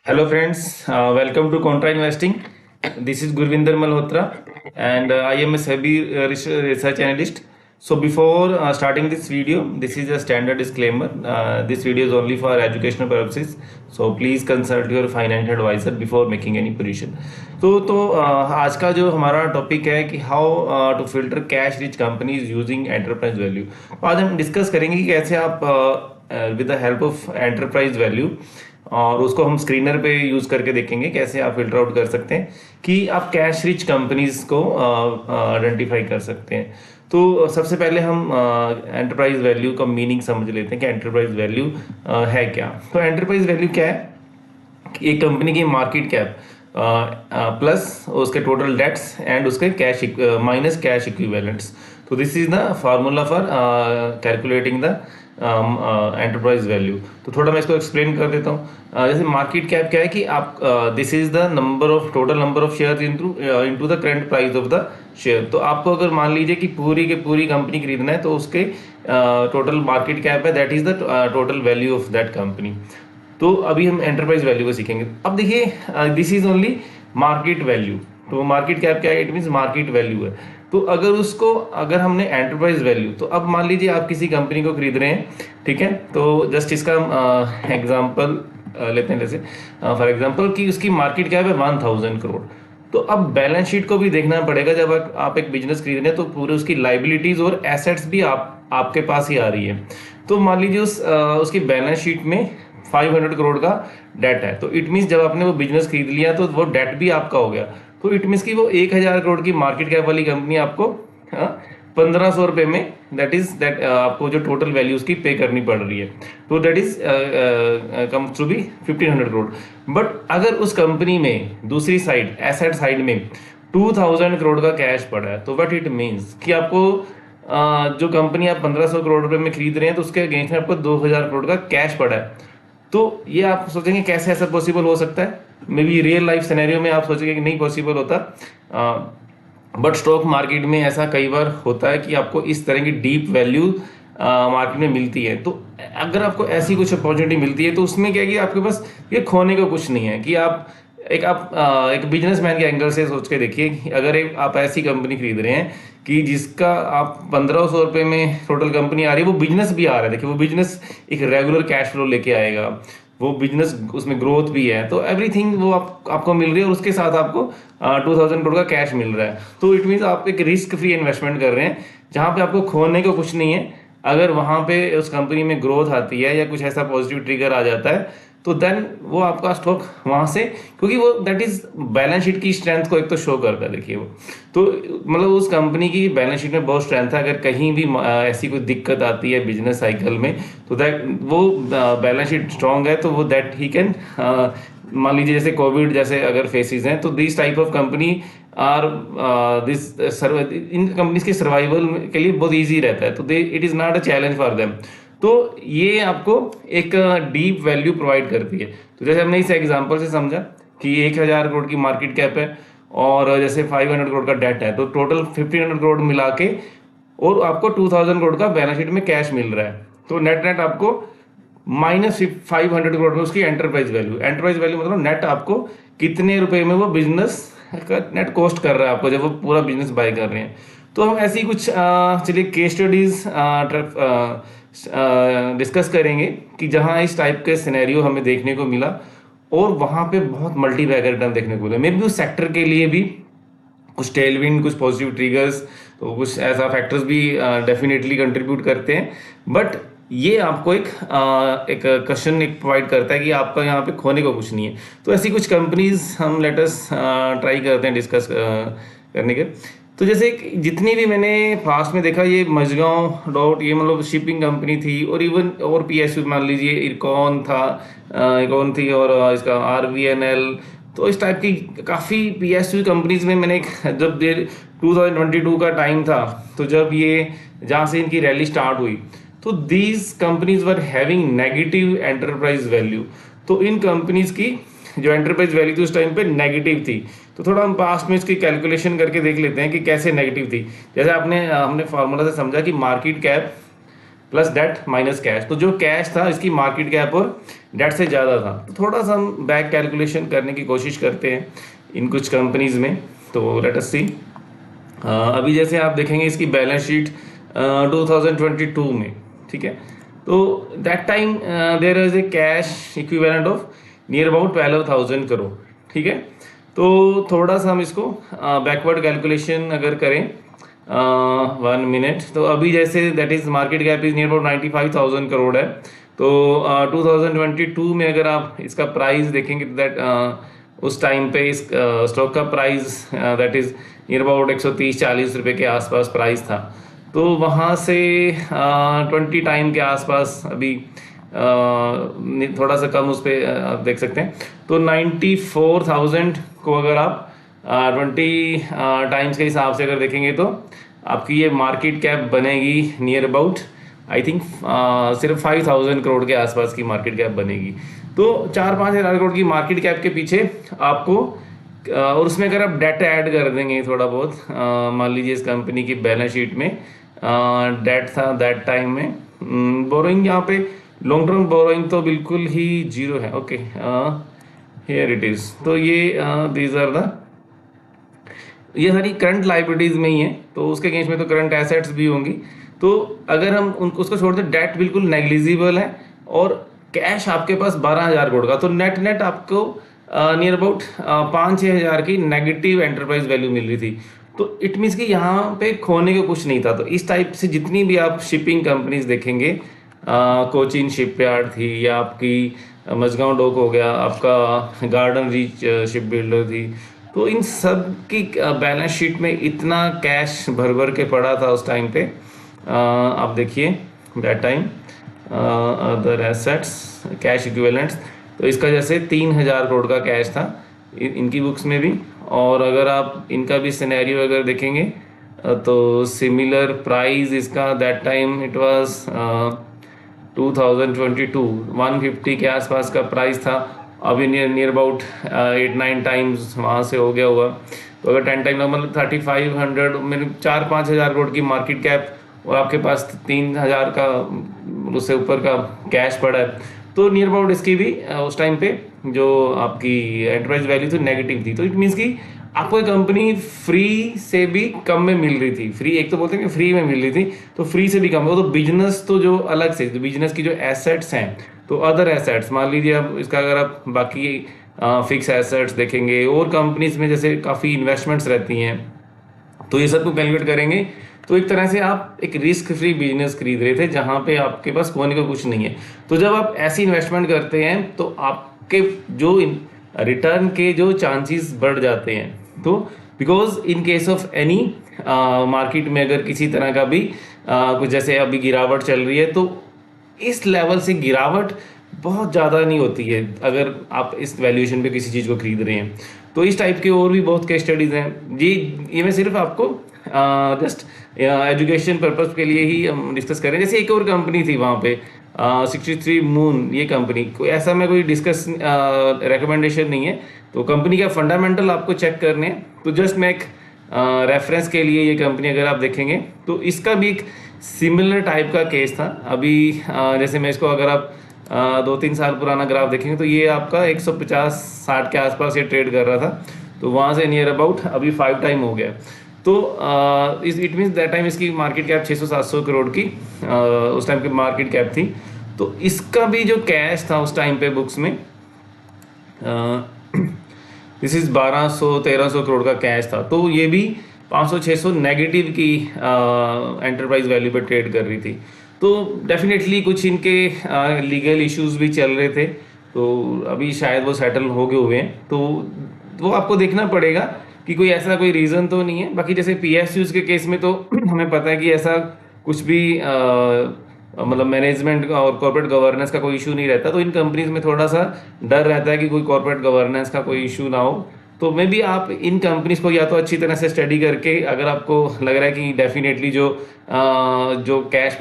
Hello friends, welcome to Contra Investing. This is Gurvinder Malhotra and I am a SEBI research analyst. So before starting this video, this is a standard disclaimer. This video is only for educational purposes. So please consult your financial advisor before making any position. तो आज का जो हमारा topic है कि how to filter cash rich companies using enterprise value. आज हम discuss करेंगे कि कैसे आप with the help of enterprise value और उसको हम स्क्रीनर पे यूज करके देखेंगे कैसे आप फिल्टर आउट कर सकते हैं कि आप कैश रिच कंपनीज को आइडेंटिफाई कर सकते हैं। तो सबसे पहले हम एंटरप्राइज वैल्यू का मीनिंग समझ लेते हैं कि एंटरप्राइज वैल्यू है क्या। तो एंटरप्राइज वैल्यू क्या है कि एक कंपनी की मार्केट कैप प्लस उसके टोटल डेट्स एंड उसके कैश माइनस कैश इक्विवेलेंट्स। तो this is the formula for calculating the enterprise value. तो थोड़ा मैं इसको एक्सप्लेन कर देता हूँ। जैसे मार्केट कैप क्या है कि आप this is the number of total number of share into the current price of the share. तो आपको अगर मान लीजिए कि पूरी की पूरी कंपनी खरीदना है तो उसके टोटल मार्केट कैप है, that is the total value of that company. तो अभी हम एंटरप्राइज वैल्यू को सीखेंगे। अब देखिए this is only market value. तो मार्केट कैप क्या है? इट मीन्स मार्केट वैल्यू है। तो अगर हमने एंटरप्राइज वैल्यू, तो अब मान लीजिए आप किसी कंपनी को खरीद रहे हैं, ठीक है। तो जस्ट इसका एग्जांपल लेते हैं। जैसे फॉर एग्जांपल कि उसकी मार्केट कैप है 1000 करोड़। तो अब बैलेंस शीट को भी देखना पड़ेगा। जब आप एक बिजनेस खरीद रहे हैं तो पूरे उसकी लाइबिलिटीज और एसेट्स भी आपके पास ही आ रही है। तो मान लीजिए उसकी बैलेंस शीट में 500 करोड़ का डेट है। तो इट मीन्स जब आपने वो बिजनेस खरीद लिया तो वो डेट भी आपका हो गया। तो इट मीन्स कि वो 1000 करोड़ की मार्केट कैप वाली कंपनी आपको 1500 रुपये में दैट आपको जो टोटल वैल्यू उसकी पे करनी पड़ रही है। तो that is comes to be 1500 crore. But अगर उस कंपनी में दूसरी साइड एसेट साइड में 2000 करोड़ का कैश पड़ा है, तो व्हाट इट मीन्स कि आपको जो कंपनी आप 1500 करोड़ रुपए में खरीद रहे हैं तो उसके अगेंस्ट में आपको 2000 करोड़ का कैश पड़ा है। तो ये आप सोचेंगे कैसे ऐसा पॉसिबल हो सकता है। May be real life scenario में आप सोचेंगे कि नहीं पॉसिबल होता, बट स्टॉक मार्केट में ऐसा कई बार होता है कि आपको इस तरह की डीप वैल्यू मार्केट में मिलती है। तो अगर आपको ऐसी कुछ अपॉर्चुनिटी मिलती है तो उसमें क्या है कि आपके पास ये खोने का कुछ नहीं है। कि आप एक बिजनेसमैन के एंगल से सोच के देखिए कि अगर आप ऐसी कंपनी खरीद रहे हैं कि जिसका आप 1500 रुपये में टोटल कंपनी आ रही है, वो बिजनेस भी आ रहा है। देखिए वो बिजनेस एक रेगुलर कैश फ्लो लेके आएगा, वो बिजनेस उसमें ग्रोथ भी है, तो एवरीथिंग वो आपको मिल रही है और उसके साथ आपको 2000 करोड़ का कैश मिल रहा है। तो इट मीन्स आप एक रिस्क फ्री इन्वेस्टमेंट कर रहे हैं जहाँ पे आपको खोने को कुछ नहीं है। अगर वहाँ पे उस कंपनी में ग्रोथ आती है या कुछ ऐसा पॉजिटिव ट्रिगर आ जाता है तो देन वो आपका स्टॉक वहाँ से, क्योंकि वो दैट इज बैलेंस शीट की स्ट्रेंथ को एक तो शो करता है। देखिए वो तो मतलब उस कंपनी की बैलेंस शीट में बहुत स्ट्रेंथ है। अगर कहीं भी ऐसी कोई दिक्कत आती है बिजनेस साइकिल में तो दैट वो बैलेंस शीट स्ट्रांग है, तो वो दैट ही कैन, मान लीजिए जैसे कोविड जैसे अगर फेसिस हैं तो this type of company are this in companies के सर्वाइवल के लिए बहुत ईजी रहता है। तो they it is not a challenge for them. तो ये आपको एक डीप वैल्यू प्रोवाइड करती है। तो जैसे हमने इस एग्जांपल से समझा कि 1000 करोड़ की मार्केट कैप है और जैसे 500 करोड़ का डेट है, तो टोटल 1500 करोड़ मिला के और आपको 2000 करोड़ का बैलेंस शीट में कैश मिल रहा है। तो नेट नेट आपको -500 करोड़ में उसकी एंटरप्राइज वैल्यू मतलब नेट आपको कितने रुपए में वो बिजनेस का नेट कॉस्ट कर रहा है आपको जब वो पूरा बिजनेस बाय कर रहे हैं। तो हम ऐसी कुछ चलिए केस स्टडीज डिस्कस करेंगे कि जहां इस टाइप के सिनेरियो हमें देखने को मिला और वहां पे बहुत मल्टी बैगर रिटर्न देखने को मिला। मे बी उस सेक्टर के लिए भी कुछ टेलविंड, कुछ पॉजिटिव ट्रिगर्स, तो कुछ ऐसा फैक्टर्स भी डेफिनेटली कंट्रीब्यूट करते हैं। बट ये आपको एक क्वेश्चन एक प्रोवाइड करता है कि आपका यहाँ पे खोने को कुछ नहीं है। तो ऐसी कुछ कंपनीज हम लेटस ट्राई करते हैं डिस्कस करने के। तो जैसे जितनी भी मैंने फास्ट में देखा, ये मजगांव डॉट ये मतलब शिपिंग कंपनी थी, और इवन और PSU मान लीजिए इरकॉन थी और इसका RVNL। तो इस टाइप की काफ़ी PSU कंपनीज में मैंने जब 2022 का टाइम था, तो जब ये जहाँ से इनकी रैली स्टार्ट हुई, तो these companies were having negative enterprise value. तो इन कंपनीज की जो एंटरप्राइज वैल्यू थी उस टाइम पे नेगेटिव थी। तो थोड़ा हम पास्ट में इसकी कैलकुलेशन करके देख लेते हैं कि कैसे नेगेटिव थी। जैसे हमने फार्मूला से समझा कि market cap plus debt minus cash. तो जो कैश था इसकी मार्केट कैप और डेट से ज़्यादा था। तो थोड़ा सा हम बैक कैलकुलेशन करने की कोशिश करते हैं इन कुछ कंपनीज में। तो लेट अस सी। अभी जैसे आप देखेंगे इसकी बैलेंस शीट 2022 में, ठीक है। तो that time there is a cash equivalent of near about 12,000 crore, ठीक है। तो थोड़ा सा हम इसको बैकवर्ड कैलकुलेशन अगर करें 1 मिनट, तो अभी जैसे that is market cap is near about 95,000 crore है। तो 2022 में अगर आप इसका प्राइस देखेंगे दैट उस टाइम पे इस स्टॉक का price that is near about 130-140 रुपये के आसपास प्राइस था। तो वहाँ से 20 टाइम के आसपास अभी थोड़ा सा कम उस पर आप देख सकते हैं। तो 94,000 को अगर आप 20 टाइम्स के हिसाब से अगर देखेंगे तो आपकी ये मार्केट कैप बनेगी नियर अबाउट आई थिंक सिर्फ 5,000 करोड़ के आसपास की मार्केट कैप बनेगी। तो 4-5 हज़ार करोड़ की मार्केट कैप के पीछे आपको और उसमें अगर आप डेट ऐड कर देंगे थोड़ा बहुत, मान लीजिए इस कंपनी की बैलेंस शीट में डेट था दैट टाइम में, बोरोइंग यहाँ पे लॉन्ग टर्म बोरोइंग तो बिल्कुल ही जीरो है। Okay, here it is. तो ये दीज आर द, ये सारी करंट लाइबिलिटीज में ही है, तो उसके अगेंस्ट में तो करंट एसेट्स भी होंगी। तो अगर हम उनको उसको छोड़ दें, डेट बिल्कुल नेग्लिजिबल है और कैश आपके पास 12,000 करोड़ का, तो नेट नेट आपको नियर अबाउट 5-6 हज़ार की नेगेटिव एंटरप्राइज वैल्यू मिल रही थी। तो इट मीन्स कि यहाँ पे खोने को कुछ नहीं था। तो इस टाइप से जितनी भी आप शिपिंग कंपनीज देखेंगे, कोचिन शिपयार्ड थी या आपकी मझगांव डॉक हो गया, आपका गार्डन रीच शिप बिल्डर थी, तो इन सब की बैलेंस शीट में इतना कैश भर भर के पड़ा था उस टाइम पे। आप देखिए that time other assets cash equivalents, तो इसका जैसे 3,000 करोड़ का कैश था इनकी बुक्स में भी। और अगर आप इनका भी सिनेरियो अगर देखेंगे तो सिमिलर प्राइस इसका दैट टाइम इट वाज 2022 150 के आसपास का प्राइस था। अभी नियर अबाउट 8-9 टाइम्स वहाँ से हो गया हुआ। तो अगर 10 टाइम मतलब 3,500 में 4-5 हज़ार करोड़ की मार्केट कैप और आपके पास 3,000 का उससे ऊपर का कैश पड़ा है, तो नियर अबाउट इसकी भी उस टाइम पे जो आपकी एंटरप्राइज वैल्यू थी नेगेटिव थी। तो इट मीन्स कि आपको कंपनी फ्री से भी कम में मिल रही थी। फ्री, एक तो बोलते हैं कि फ्री में मिल रही थी, तो फ्री से भी कम। वो तो बिजनेस तो जो अलग से बिजनेस की जो एसेट्स हैं, तो अदर एसेट्स मान लीजिए आप इसका अगर आप बाकी फिक्स एसेट्स देखेंगे और कंपनीज में जैसे काफ़ी इन्वेस्टमेंट्स रहती हैं, तो ये सब को कैलकुलेट करेंगे तो एक तरह से आप एक रिस्क फ्री बिजनेस खरीद रहे थे जहाँ पे आपके पास खोने को कुछ नहीं है। तो जब आप ऐसी इन्वेस्टमेंट करते हैं तो आपके जो रिटर्न के जो चांसेस बढ़ जाते हैं। तो because in case of any market में अगर किसी तरह का भी कुछ जैसे अभी गिरावट चल रही है, तो इस लेवल से गिरावट बहुत ज़्यादा नहीं होती है अगर आप इस वैल्यूएशन पे किसी चीज़ को खरीद रहे हैं। तो इस टाइप के और भी बहुत केस स्टडीज़ हैं जी। ये मैं सिर्फ आपको जस्ट एजुकेशन पर्पस के लिए ही हम डिस्कस करें। जैसे एक और कंपनी थी वहाँ पे 63 मून, ये कंपनी कोई ऐसा मैं कोई डिस्कस रिकमेंडेशन नहीं है, तो कंपनी का फंडामेंटल आपको चेक करने हैं। तो जस्ट मैं एक रेफरेंस के लिए ये कंपनी अगर आप देखेंगे तो इसका भी एक सिमिलर टाइप का केस था। अभी जैसे मैं इसको अगर आप 2-3 साल पुराना ग्राफ देखेंगे तो ये आपका 150-60 के आसपास ये ट्रेड कर रहा था। तो वहाँ से नियर अबाउट अभी 5 टाइम हो गया। तो इट मीन्स दैट टाइम इसकी मार्केट कैप 600-700 करोड़ की उस टाइम की मार्केट कैप थी। तो इसका भी जो कैश था उस टाइम पे बुक्स में दिस इज 1200-1300 करोड़ का कैश था। तो ये भी 500-600 नेगेटिव की एंटरप्राइज वैल्यू पे ट्रेड कर रही थी। तो डेफिनेटली कुछ इनके लीगल इश्यूज भी चल रहे थे, तो अभी शायद वो सेटल हो गए हुए हैं। तो वो आपको देखना पड़ेगा कि कोई ऐसा कोई रीज़न तो नहीं है। बाकी जैसे PSUs के केस में तो हमें पता है कि ऐसा कुछ भी मतलब मैनेजमेंट और कॉर्पोरेट गवर्नेंस का कोई इशू नहीं रहता। तो इन कंपनीज में थोड़ा सा डर रहता है कि कोई कॉर्पोरेट गवर्नेंस का कोई इशू ना हो। तो मे बी आप इन कंपनीज को या तो अच्छी तरह से स्टडी करके, अगर आपको लग रहा है कि डेफिनेटली जो कैश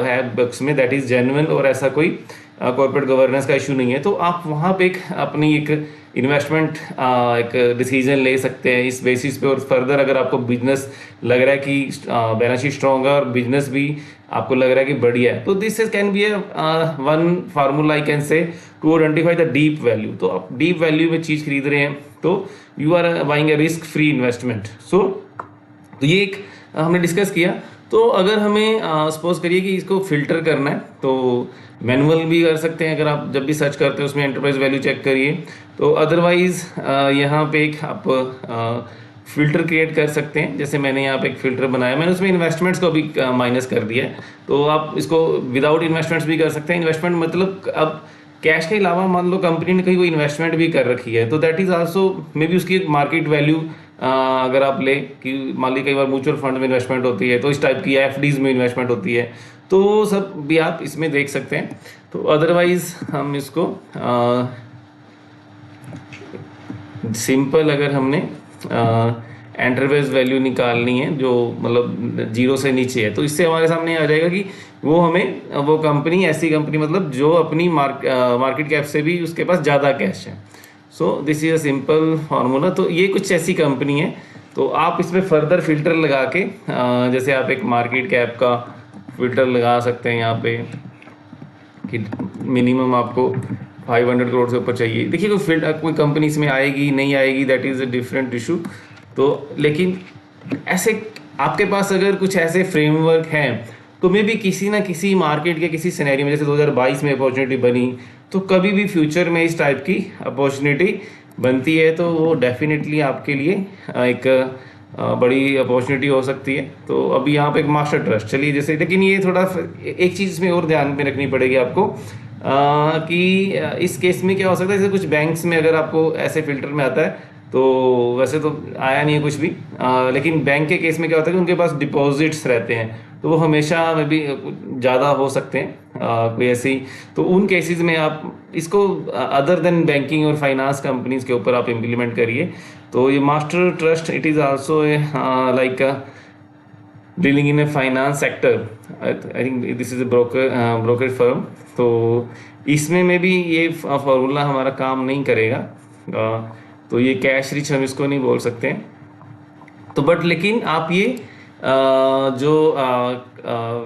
है बुक्स में दैट इज़ जेन्युइन और ऐसा कोई कॉर्पोरेट गवर्नेंस का इशू नहीं है, तो आप वहाँ पे एक अपनी एक इन्वेस्टमेंट एक डिसीजन ले सकते हैं इस बेसिस पे। और फर्दर अगर आपको बिजनेस लग रहा है कि बैलेंस शीट स्ट्रॉन्ग है और बिजनेस भी आपको लग रहा है कि बढ़िया है, तो this is can be one formula I can say to identify the deep value. तो आप डीप वैल्यू में चीज़ खरीद रहे हैं तो you are buying a risk free investment. So तो ये एक हमने डिस्कस किया। तो अगर हमें सपोज करिए कि इसको फिल्टर करना है तो मैनुअल भी कर सकते हैं, अगर आप जब भी सर्च करते हैं उसमें एंटरप्राइज वैल्यू चेक करिए। तो अदरवाइज यहाँ पे एक आप फिल्टर क्रिएट कर सकते हैं, जैसे मैंने यहाँ पे एक फिल्टर बनाया, मैंने उसमें इन्वेस्टमेंट्स को भी माइनस कर दिया है। तो आप इसको विदाउट इन्वेस्टमेंट्स भी कर सकते हैं। इन्वेस्टमेंट मतलब अब कैश के अलावा मान लो कंपनी ने कहीं कोई इन्वेस्टमेंट भी कर रखी है तो that is also may be उसकी मार्केट वैल्यू अगर आप ले कि मान ली कई बार म्यूचुअल फंड में इन्वेस्टमेंट होती है तो इस टाइप की एफडीज में इन्वेस्टमेंट होती है, तो सब भी आप इसमें देख सकते हैं। तो अदरवाइज हम इसको सिंपल अगर हमने एंटरप्राइज वैल्यू निकालनी है जो मतलब 0 से नीचे है, तो इससे हमारे सामने आ जाएगा कि वो हमें वो कंपनी ऐसी कंपनी मतलब जो अपनी मार्केट कैप से भी उसके पास ज़्यादा कैश है। So this is a simple formula. तो ये कुछ ऐसी कंपनी है, तो आप इसमें फर्दर फिल्टर लगा के जैसे आप एक मार्केट कैप का फिल्टर लगा सकते हैं यहाँ पे कि मिनिमम आपको 500 करोड़ से ऊपर चाहिए। देखिए कोई कंपनी इसमें आएगी नहीं आएगी that is a different issue. तो लेकिन ऐसे आपके पास अगर कुछ ऐसे फ्रेमवर्क हैं तो मे भी किसी ना किसी मार्केट के किसी सिनेरियो में, जैसे 2022 में अपॉर्चुनिटी बनी, तो कभी भी फ्यूचर में इस टाइप की अपॉर्चुनिटी बनती है तो वो डेफिनेटली आपके लिए एक बड़ी अपॉर्चुनिटी हो सकती है। तो अभी यहाँ पे एक मास्टर ट्रस्ट चलिए जैसे, लेकिन ये थोड़ा एक चीज़ में और ध्यान में रखनी पड़ेगी आपको कि इस केस में क्या हो सकता है, जैसे कुछ बैंक्स में अगर आपको ऐसे फिल्टर में आता है तो वैसे तो आया नहीं है कुछ भी, लेकिन बैंक के केस में क्या होता है कि उनके पास डिपॉजिट्स रहते हैं तो वो हमेशा में भी ज़्यादा हो सकते हैं कोई ऐसी। तो उन केसेस में आप इसको अदर देन बैंकिंग और फाइनेंस कंपनीज के ऊपर आप इम्प्लीमेंट करिए। तो ये master trust it is also like dealing in A finance sector, I think this is a broker firm. तो इसमें में भी ये फार्मूला हमारा काम नहीं करेगा। तो ये कैश रिच हम इसको नहीं बोल सकते हैं। तो बट लेकिन आप ये जो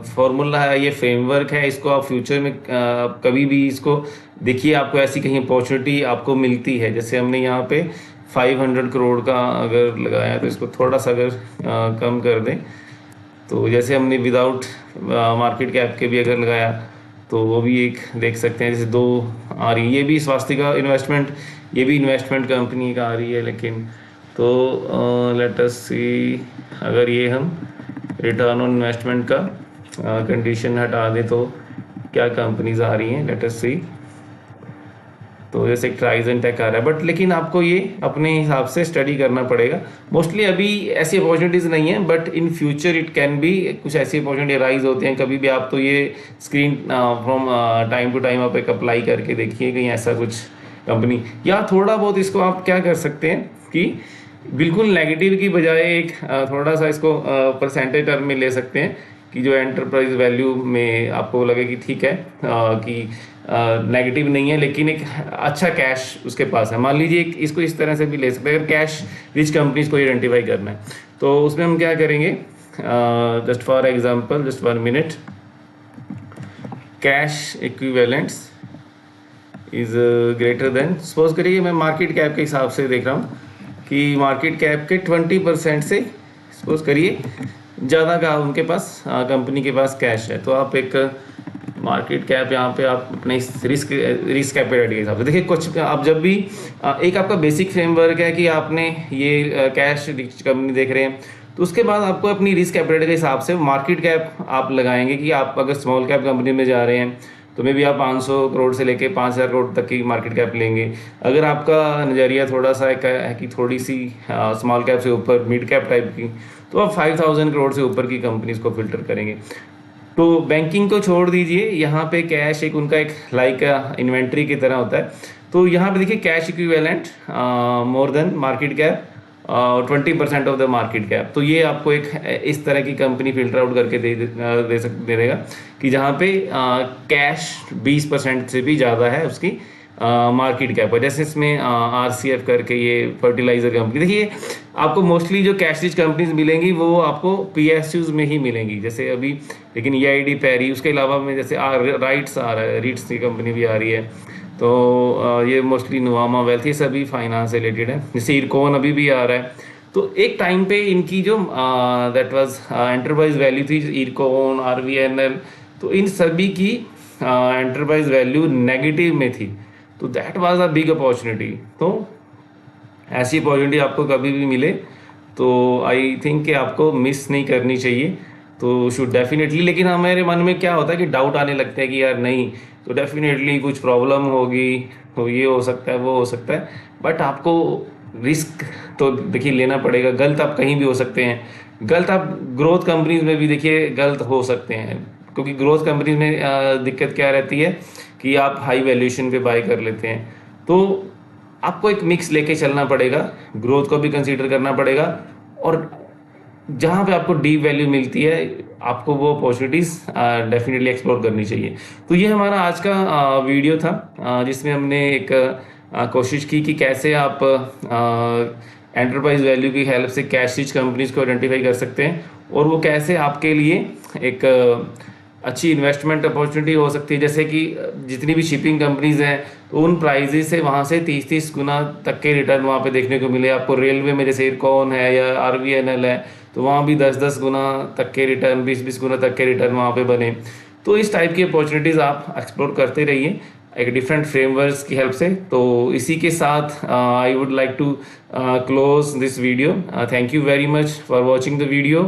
फॉर्मूला है, ये फ्रेमवर्क है, इसको आप फ्यूचर में कभी भी इसको देखिए, आपको ऐसी कहीं अपॉर्चुनिटी आपको मिलती है, जैसे हमने यहाँ पे 500 करोड़ का अगर लगाया तो इसको थोड़ा सा अगर कम कर दें, तो जैसे हमने विदाउट मार्केट कैप के भी अगर लगाया तो वो भी एक देख सकते हैं, जैसे 2 आ रही है, ये भी स्वास्थ्य का इन्वेस्टमेंट, ये भी इन्वेस्टमेंट कंपनी का आ रही है। लेकिन तो लेट अस सी, अगर ये हम रिटर्न ऑन इन्वेस्टमेंट का कंडीशन हटा दें तो क्या कंपनीज आ रही हैं, लेट अस सी। तो जैसे ट्राइजन टेक आ रहा है, बट लेकिन आपको ये अपने हिसाब से स्टडी करना पड़ेगा। मोस्टली अभी ऐसी अपॉर्चुनिटीज़ नहीं है, but in future it can be, कुछ ऐसी अपॉर्चुनिटी राइज होते हैं कभी भी। आप तो ये screen from time to time आप एक अप्लाई करके देखिए कहीं ऐसा कुछ कंपनी, या थोड़ा बहुत इसको आप क्या कर सकते हैं कि बिल्कुल नेगेटिव की बजाय एक थोड़ा सा इसको परसेंटेज टर्म में ले सकते हैं कि जो एंटरप्राइज वैल्यू में आपको लगे कि ठीक है कि नेगेटिव नहीं है लेकिन एक अच्छा कैश उसके पास है। मान लीजिए इसको इस तरह से भी ले सकते हैं, अगर कैश रिच कंपनीज को आइडेंटिफाई करना है तो उसमें हम क्या करेंगे, just for example, just 1 minute, cash equivalents is greater than, suppose करिए मैं मार्केट कैप के हिसाब से देख रहा हूँ कि मार्केट कैप के 20% से सपोज करिए ज़्यादा का उनके पास कंपनी के पास कैश है। तो आप एक मार्केट कैप यहाँ पे आप अपने रिस्क कैपिटल के हिसाब से देखिए, कुछ आप जब भी एक आपका बेसिक फ्रेमवर्क है कि आपने ये कैश रिच कंपनी देख रहे हैं, तो उसके बाद आपको अपनी रिस्क कैपिटल के हिसाब से मार्केट कैप आप लगाएंगे कि आप अगर स्मॉल कैप कंपनी में जा रहे हैं तो मे भी आप 500 करोड़ से लेके 5000 करोड़ तक की मार्केट कैप लेंगे। अगर आपका नज़रिया थोड़ा सा है कि थोड़ी सी स्मॉल कैप से ऊपर मिड कैप टाइप की, तो आप 5000 करोड़ से ऊपर की कंपनीज को फिल्टर करेंगे। तो बैंकिंग को छोड़ दीजिए, यहाँ पे कैश एक उनका एक लाइक इन्वेंट्री की तरह होता है। तो यहाँ पे देखिए cash equivalent more than market cap 20% of the market cap. तो ये आपको एक इस तरह की कंपनी फिल्टर आउट करके दे देगा कि जहाँ पे कैश 20% से भी ज़्यादा है उसकी मार्केट कैप है। जैसे इसमें RCF करके ये फर्टिलाइजर कंपनी, देखिए आपको मोस्टली जो कैश रिच कंपनीज मिलेंगी वो आपको PSUs में ही मिलेंगी, जैसे अभी लेकिन EID पैरी, उसके अलावा में जैसे राइट्स आ रहा है, रीट्स की कंपनी भी आ रही है। तो ये मोस्टली नुवामा वेल्थ, ये सभी फाइनेंस रिलेटेड है। जैसे इरकॉन अभी भी आ रहा है। तो एक टाइम पे इनकी जो दैट वाज एंटरप्राइज वैल्यू थी, इरकॉन, RVNL, तो इन सभी की एंटरप्राइज वैल्यू नेगेटिव में थी। तो that was a big opportunity. तो ऐसी अपॉर्चुनिटी आपको कभी भी मिले तो आई थिंक कि आपको मिस नहीं करनी चाहिए, तो शुड डेफिनेटली। लेकिन हमारे मन में क्या होता है कि डाउट आने लगते हैं कि यार नहीं, तो डेफिनेटली कुछ प्रॉब्लम होगी, तो ये हो सकता है, वो हो सकता है। बट आपको रिस्क तो देखिए लेना पड़ेगा। गलत आप कहीं भी हो सकते हैं, गलत आप ग्रोथ कंपनीज में भी देखिए गलत हो सकते हैं, क्योंकि ग्रोथ कंपनीज में दिक्कत क्या रहती है कि आप हाई वैल्यूएशन पे बाय कर लेते हैं। तो आपको एक मिक्स लेके चलना पड़ेगा, ग्रोथ को भी कंसीडर करना पड़ेगा, और जहाँ पे आपको डीप वैल्यू मिलती है आपको वो अपॉर्चुनिटीज़ डेफिनेटली एक्सप्लोर करनी चाहिए। तो ये हमारा आज का वीडियो था, जिसमें हमने एक कोशिश की कि कैसे आप एंटरप्राइज वैल्यू की हेल्प से कैश रिच कंपनीज को आइडेंटिफाई कर सकते हैं, और वो कैसे आपके लिए एक अच्छी इन्वेस्टमेंट अपॉर्चुनिटी हो सकती है। जैसे कि जितनी भी शिपिंग कंपनीज हैं, तो उन प्राइजेस से वहाँ से 30-30 गुना तक के रिटर्न वहाँ पे देखने को मिले आपको। रेलवे में जैसे इरकॉन है या RVNL है, तो वहाँ भी 10-10 गुना तक के रिटर्न, 20-20 गुना तक के रिटर्न वहाँ पे बने। तो इस टाइप की अपॉर्चुनिटीज़ आप एक्सप्लोर करते रहिए एक डिफरेंट फ्रेमवर्क्स की हेल्प से। तो इसी के साथ I would like to close this video. Thank you very much for watching the video.